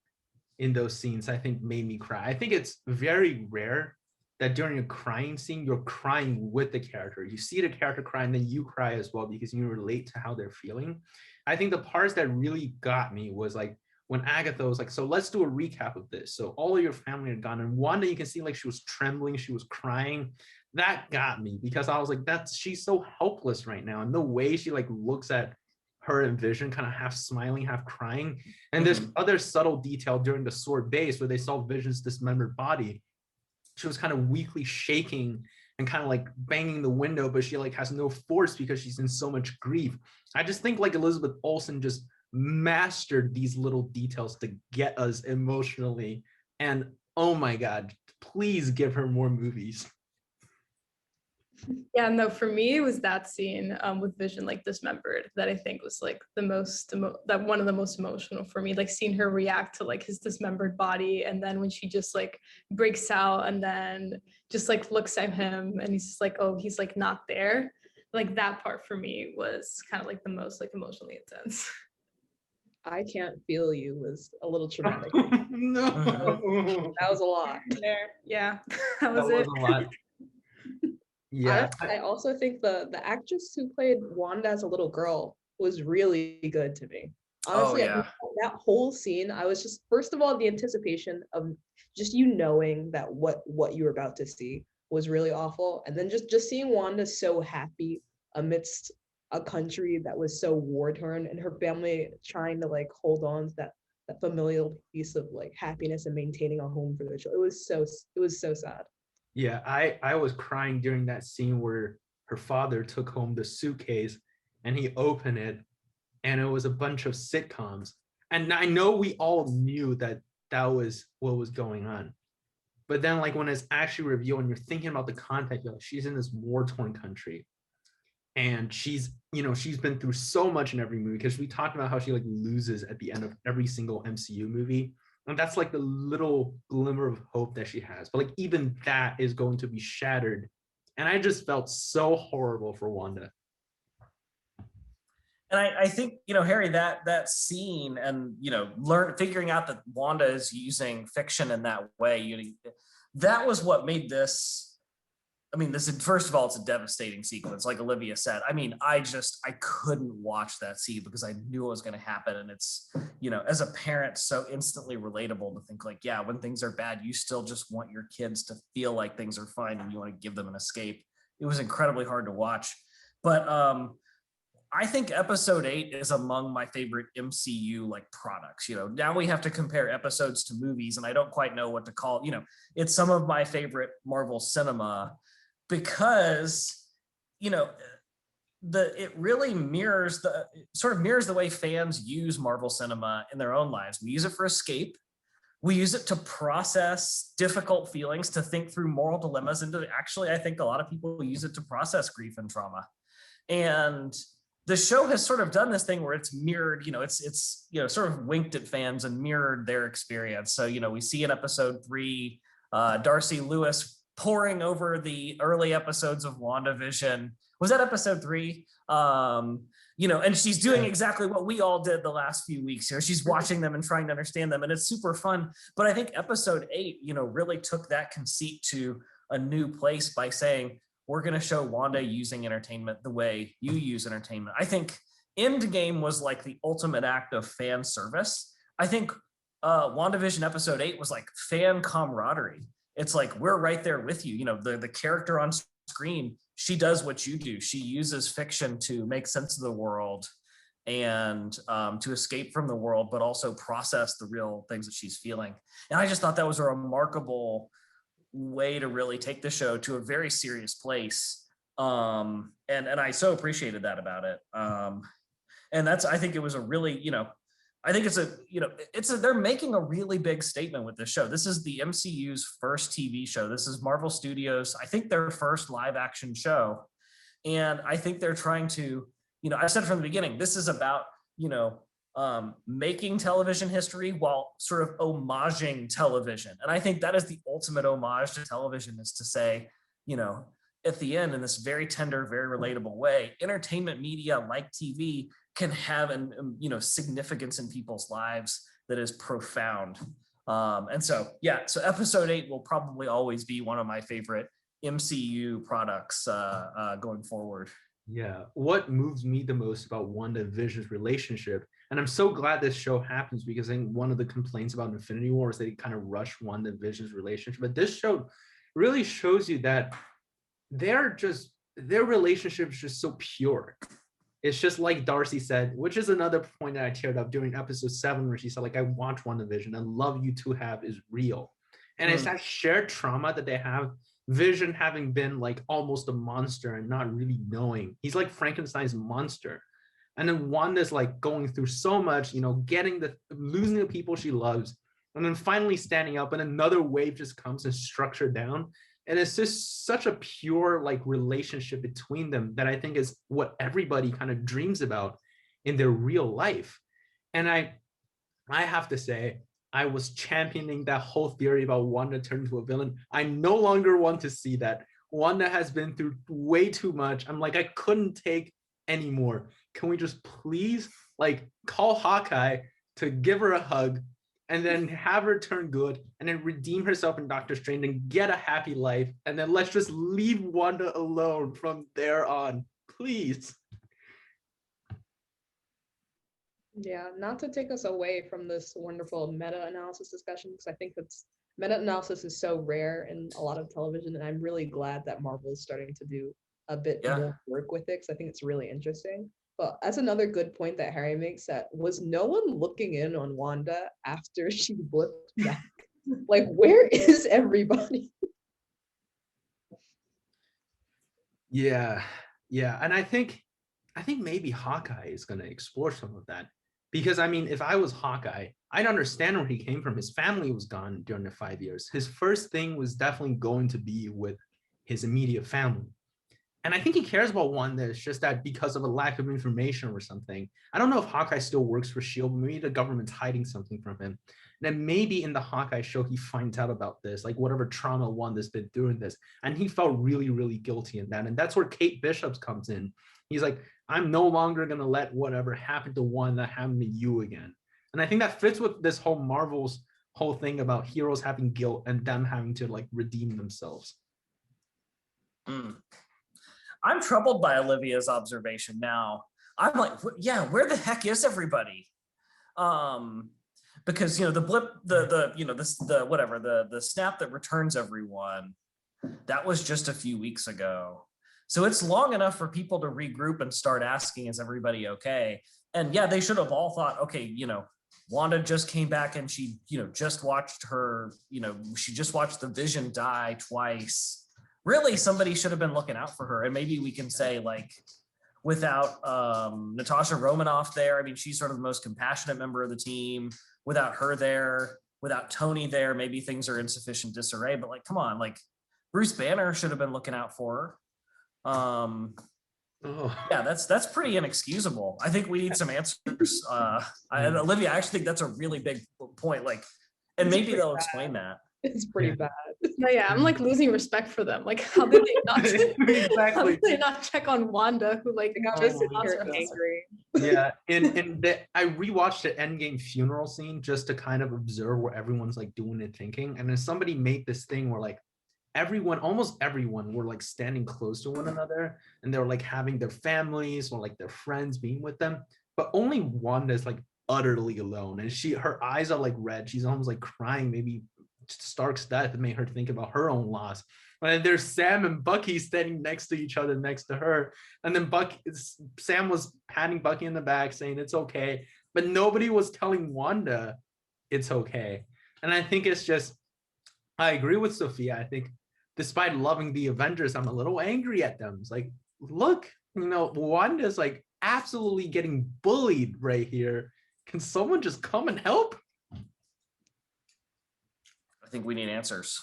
in those scenes, I think made me cry. I think it's very rare that during a crying scene, you're crying with the character. You see the character cry and then you cry as well because you relate to how they're feeling. I think the parts that really got me was like when Agatha was like, so let's do a recap of this. So all of your family are gone. And Wanda, you can see like she was trembling, she was crying. That got me because I was like, she's so helpless right now. And the way she like looks at her and Vision kind of half smiling, half crying. And this other subtle detail during the sword base where they saw Vision's dismembered body. She was kind of weakly shaking and kind of like banging the window, but she like has no force because she's in so much grief. I just think like Elizabeth Olsen just mastered these little details to get us emotionally. And oh my God, please give her more movies. Yeah, no, for me, it was that scene with Vision like dismembered that I think was like the most, that one of the most emotional for me, like seeing her react to like his dismembered body. And then when she just like breaks out and then just like looks at him and he's just like, oh, he's like not there. Like that part for me was kind of like the most like emotionally intense. I Can't Feel You was a little traumatic. No. That was a lot. There, yeah, that was it. A lot. Yeah. I also think the actress who played Wanda as a little girl was really good to me. Honestly, that whole scene, I was just, first of all, the anticipation of just you knowing that what you were about to see was really awful. And then just seeing Wanda so happy amidst a country that was so war torn, and her family trying to like hold on to that familial piece of like happiness and maintaining a home for their children. It was so sad. Yeah, I was crying during that scene where her father took home the suitcase and he opened it and it was a bunch of sitcoms. And I know we all knew that that was what was going on. But then like when it's actually revealed and you're thinking about the context, like, she's in this war-torn country and she's been through so much in every movie, because we talked about how she like loses at the end of every single MCU movie. And that's like the little glimmer of hope that she has. But like even that is going to be shattered. And I just felt so horrible for Wanda. And I think, Harry, that scene and, figuring out that Wanda is using fiction in that way, that was what made this. I mean, first of all, it's a devastating sequence, like Olivia said. I mean, I couldn't watch that scene because I knew it was going to happen. And it's, as a parent, so instantly relatable to think like, yeah, when things are bad, you still just want your kids to feel like things are fine and you want to give them an escape. It was incredibly hard to watch. But I think episode 8 is among my favorite MCU like products. Now we have to compare episodes to movies, and I don't quite know what to call it. It's some of my favorite Marvel cinema because, it really mirrors the way fans use Marvel cinema in their own lives. We use it for escape. We use it to process difficult feelings, to think through moral dilemmas, and actually, I think a lot of people use it to process grief and trauma. And the show has sort of done this thing where it's mirrored, it's sort of winked at fans and mirrored their experience. So, we see in episode 3, Darcy Lewis poring over the early episodes of WandaVision. Was that episode 3? And she's doing exactly what we all did the last few weeks here. She's watching them and trying to understand them, and it's super fun. But I think episode 8, really took that conceit to a new place by saying, we're going to show Wanda using entertainment the way you use entertainment. I think Endgame was like the ultimate act of fan service. I think WandaVision episode 8 was like fan camaraderie. It's like, we're right there with you. The character on screen, she does what you do. She uses fiction to make sense of the world and to escape from the world, but also process the real things that she's feeling. And I just thought that was a remarkable way to really take the show to a very serious place. And I so appreciated that about it. And I think it was a really, I think they're making a really big statement with this show. This is the MCU's first TV show. This is Marvel Studios, I think their first live action show. And I think they're trying to, I said from the beginning, this is about, making television history while sort of homaging television. And I think that is the ultimate homage to television, is to say, at the end, in this very tender, very relatable way, entertainment media like TV can have significance in people's lives that is profound. So episode 8 will probably always be one of my favorite MCU products going forward. Yeah, what moves me the most about WandaVision's relationship, and I'm so glad this show happens, because I think one of the complaints about Infinity War is they kind of rush WandaVision's relationship, but this show really shows you that their relationship is just so pure. It's just like Darcy said, which is another point that I teared up during episode 7, where she said, like, I want WandaVision, and love you two have is real. And it's that shared trauma that they have. Vision having been like almost a monster and not really knowing. He's like Frankenstein's monster. And then Wanda's like going through so much, losing the people she loves, and then finally standing up, and another wave just comes and struck her down. And it's just such a pure like relationship between them that I think is what everybody kind of dreams about in their real life. And I have to say, I was championing that whole theory about Wanda turning into a villain. I no longer want to see that. Wanda has been through way too much. I'm like, I couldn't take anymore. Can we just please like call Hawkeye to give her a hug and then have her turn good and then redeem herself in Doctor Strange and get a happy life? And then let's just leave Wanda alone from there on, please. Yeah, not to take us away from this wonderful meta-analysis discussion, because I think meta-analysis is so rare in a lot of television, and I'm really glad that Marvel is starting to do a bit Yeah. more work with it, because I think it's really interesting. But that's another good point that Harry makes, that was no one looking in on Wanda after she blipped back? Like, where is everybody? Yeah, yeah, and I think maybe Hawkeye is going to explore some of that, because I mean, if I was Hawkeye, I'd understand where he came from. His family was gone during the 5 years. His first thing was definitely going to be with his immediate family. And I think he cares about Wanda. It's just that because of a lack of information or something. I don't know if Hawkeye still works for S.H.I.E.L.D., but maybe the government's hiding something from him. And then maybe in the Hawkeye show, he finds out about this, like whatever trauma Wanda's been doing this. And he felt really, really guilty in that. And that's where Kate Bishop comes in. He's like, I'm no longer going to let whatever happened to Wanda happen to you again. And I think that fits with this whole Marvel's whole thing about heroes having guilt and them having to like redeem themselves. I'm troubled by Olivia's observation now. I'm like, yeah, where the heck is everybody? Because the blip, the snap that returns everyone, that was just a few weeks ago. So it's long enough for people to regroup and start asking, is everybody okay? And yeah, they should have all thought, okay, Wanda just came back and she, just watched her, she just watched the Vision die twice. Really, somebody should have been looking out for her. And maybe we can say, like, without Natasha Romanoff there, I mean, she's sort of the most compassionate member of the team. Without her there, without Tony there, maybe things are in sufficient disarray. But like, come on, like Bruce Banner should have been looking out for her. Yeah, that's pretty inexcusable. I think we need some answers. And Olivia, I actually think that's a really big point. Like, and maybe they'll explain that. It's pretty bad. No, yeah, I'm like losing respect for them. Like, how did they not? How did they not check on Wanda, who like just angry? Yeah, I rewatched the Endgame funeral scene just to kind of observe where everyone's like doing and thinking, and then somebody made this thing where like almost everyone were like standing close to one another, and they were like having their families or like their friends being with them, but only Wanda's like utterly alone, and her eyes are like red. She's almost like crying, maybe Stark's death made her think about her own loss. And there's Sam and Bucky standing next to each other, next to her. And then Sam was patting Bucky in the back saying it's okay, but nobody was telling Wanda it's okay. And I think it's just, I agree with Sofia. I think despite loving the Avengers, I'm a little angry at them. It's like, look, Wanda's like absolutely getting bullied right here. Can someone just come and help? I think we need answers.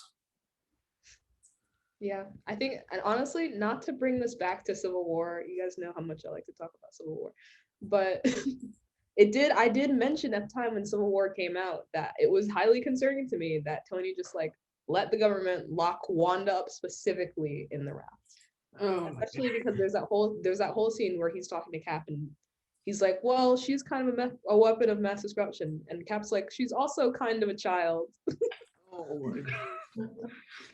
Yeah, I think, and honestly, not to bring this back to Civil War, you guys know how much I like to talk about Civil War, but I did mention at the time when Civil War came out that it was highly concerning to me that Tony just like let the government lock Wanda up specifically in the raft. Especially because there's that whole scene where he's talking to Cap and he's like, well, she's kind of a weapon of mass destruction, and Cap's like, she's also kind of a child.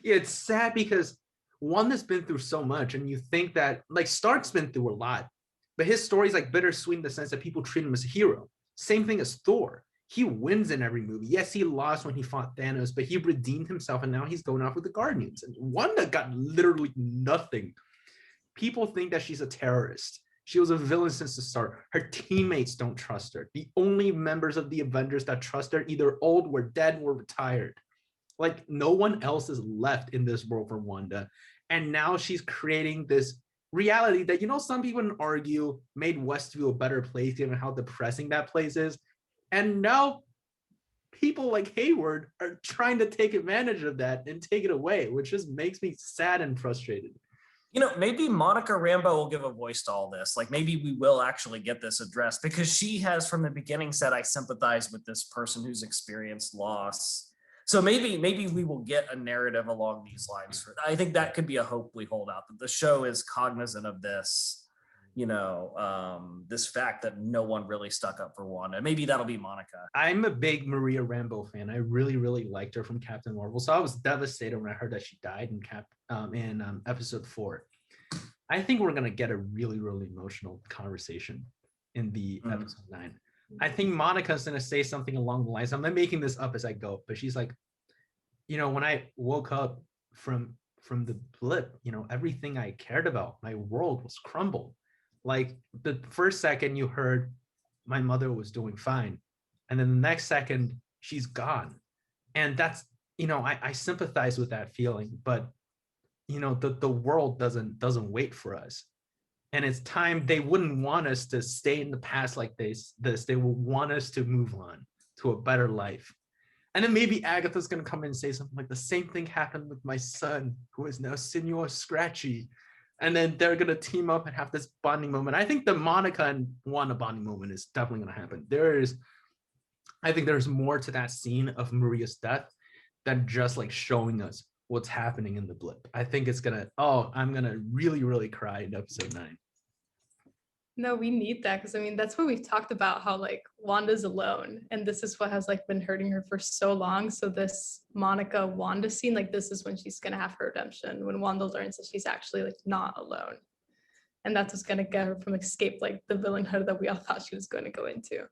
Yeah, it's sad because Wanda's been through so much, and you think that like Stark's been through a lot, but his story's like bittersweet in the sense that people treat him as a hero. Same thing as Thor. He wins in every movie. Yes, he lost when he fought Thanos, but he redeemed himself, and now he's going off with the Guardians. And Wanda got literally nothing. People think that she's a terrorist. She was a villain since the start. Her teammates don't trust her. The only members of the Avengers that trust her either old, were dead, were retired. Like no one else is left in this world for Wanda. And now she's creating this reality that, some people would argue made Westview a better place given how depressing that place is. And now people like Hayward are trying to take advantage of that and take it away, which just makes me sad and frustrated. Maybe Monica Rambeau will give a voice to all this. Like maybe we will actually get this addressed, because she has from the beginning said, I sympathize with this person who's experienced loss. So maybe we will get a narrative along these lines. I think that could be a hope we hold out, that the show is cognizant of this, this fact that no one really stuck up for Wanda. Maybe that'll be Monica. I'm a big Maria Rambeau fan. I really, really liked her from Captain Marvel. So I was devastated when I heard that she died in episode 4. I think we're gonna get a really, really emotional conversation in the episode 9. I think Monica's gonna say something along the lines, I'm not making this up as I go, but she's like, when I woke up from the blip, everything I cared about, my world was crumbled. Like the first second you heard my mother was doing fine, and then the next second she's gone. And that's, I sympathize with that feeling, but the world doesn't wait for us. And it's time. They wouldn't want us to stay in the past like this. They will want us to move on to a better life. And then maybe Agatha's going to come in and say something like, the same thing happened with my son, who is now Senor Scratchy. And then they're going to team up and have this bonding moment. I think the Monica and Wanda bonding moment is definitely going to happen. I think there's more to that scene of Maria's death than just like showing us what's happening in the blip. I think it's I'm going to really, really cry in episode 9. No, we need that, because I mean that's what we've talked about, how like Wanda's alone, and this is what has like been hurting her for so long. So this Monica Wanda scene, like this is when she's gonna have her redemption, when Wanda learns that she's actually like not alone, and that's what's gonna get her from escape like the villainhood that we all thought she was going to go into.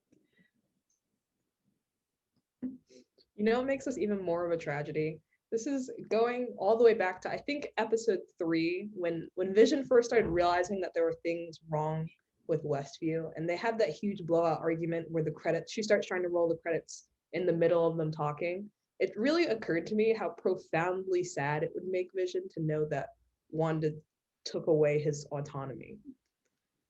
What makes this even more of a tragedy? This is going all the way back to, I think, episode 3, when Vision first started realizing that there were things wrong with Westview, and they had that huge blowout argument where she starts trying to roll the credits in the middle of them talking. It really occurred to me how profoundly sad it would make Vision to know that Wanda took away his autonomy.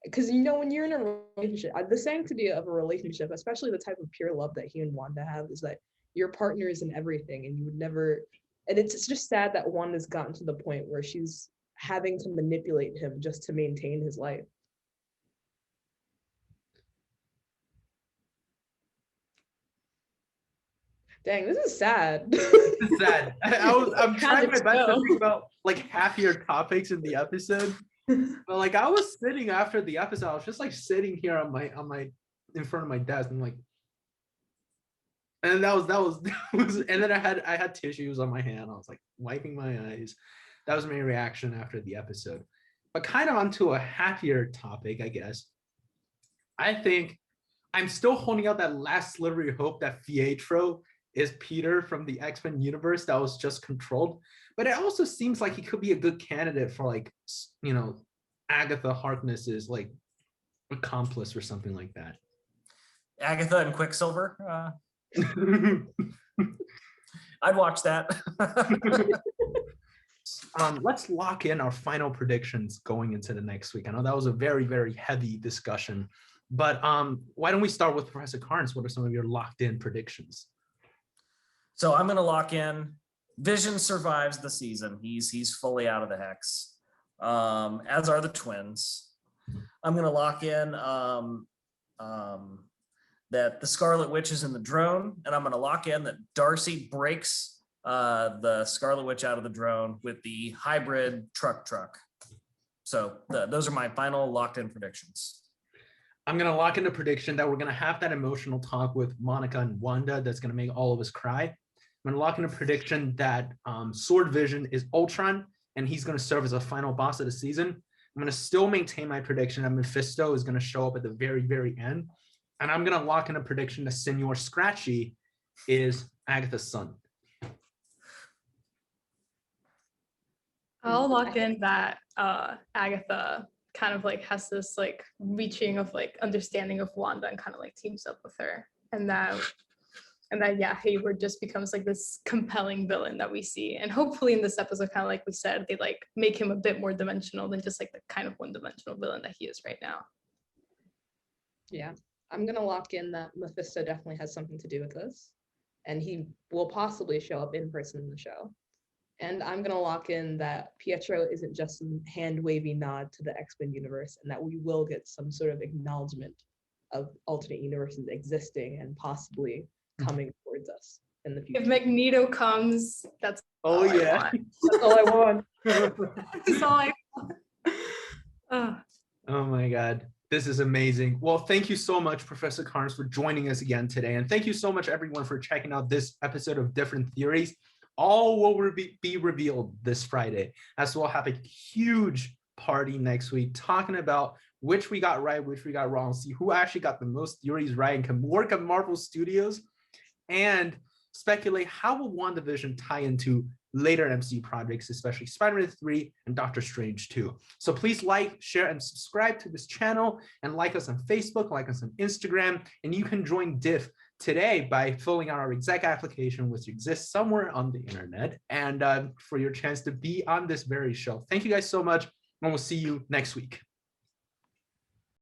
Because when you're in a relationship, the sanctity of a relationship, especially the type of pure love that he and Wanda have, is that your partner is in everything, and you would never. And it's just sad that Wanda's gotten to the point where she's having to manipulate him just to maintain his life. Dang, this is sad. It's sad. I'm trying my best to think about like happier topics in the episode. But like I was sitting after the episode, I was just like sitting here on my in front of my desk, and like, and that was and then I had tissues on my hand. I was like wiping my eyes. That was my reaction after the episode. But kind of onto a happier topic, I guess. I think I'm still holding out that last sliver of hope that Pietro is Peter from the X-Men universe that was just controlled. But it also seems like he could be a good candidate for like, Agatha Harkness's like accomplice or something like that. Agatha and Quicksilver. I'd watch that. Let's lock in our final predictions going into the next week. I know that was a very, very heavy discussion, but why don't we start with Professor Carnes? What are some of your locked in predictions? So I'm going to lock in Vision survives the season. He's fully out of the hex, as are the twins. I'm going to lock in that the Scarlet Witch is in the drone, and I'm going to lock in that Darcy breaks the Scarlet Witch out of the drone with the hybrid truck. So those are my final locked in predictions. I'm going to lock in the prediction that we're going to have that emotional talk with Monica and Wanda that's going to make all of us cry. I'm going to lock in a prediction that Sword Vision is Ultron, and he's going to serve as a final boss of the season. I'm going to still maintain my prediction that Mephisto is going to show up at the very, very end. And I'm going to lock in a prediction that Senor Scratchy is Agatha's son. I'll lock in that Agatha kind of like has this like reaching of like understanding of Wanda and kind of like teams up with her. And that yeah, Hayward just becomes like this compelling villain that we see. And hopefully in this episode, kind of like we said, they like make him a bit more dimensional than just like the kind of one-dimensional villain that he is right now. Yeah, I'm gonna lock in that Mephisto definitely has something to do with this, and he will possibly show up in person in the show. And I'm gonna lock in that Pietro isn't just some hand-wavy nod to the X-Men universe, and that we will get some sort of acknowledgement of alternate universes existing and possibly coming towards us in the future. If Magneto comes, that's all I want. That's all I want. That's all I want. Oh my God. This is amazing. Well, thank you so much, Professor Carnes, for joining us again today. And thank you so much, everyone, for checking out this episode of Different Theories. All will be revealed this Friday, as we'll have a huge party next week talking about which we got right, which we got wrong, see who actually got the most theories right and can work at Marvel Studios. And speculate how will WandaVision tie into later MCU projects, especially Spider-Man 3 and Doctor Strange 2. So please like, share, and subscribe to this channel, and like us on Facebook, like us on Instagram, and you can join DIF today by filling out our exec application, which exists somewhere on the internet, and for your chance to be on this very show. Thank you guys so much, and we'll see you next week.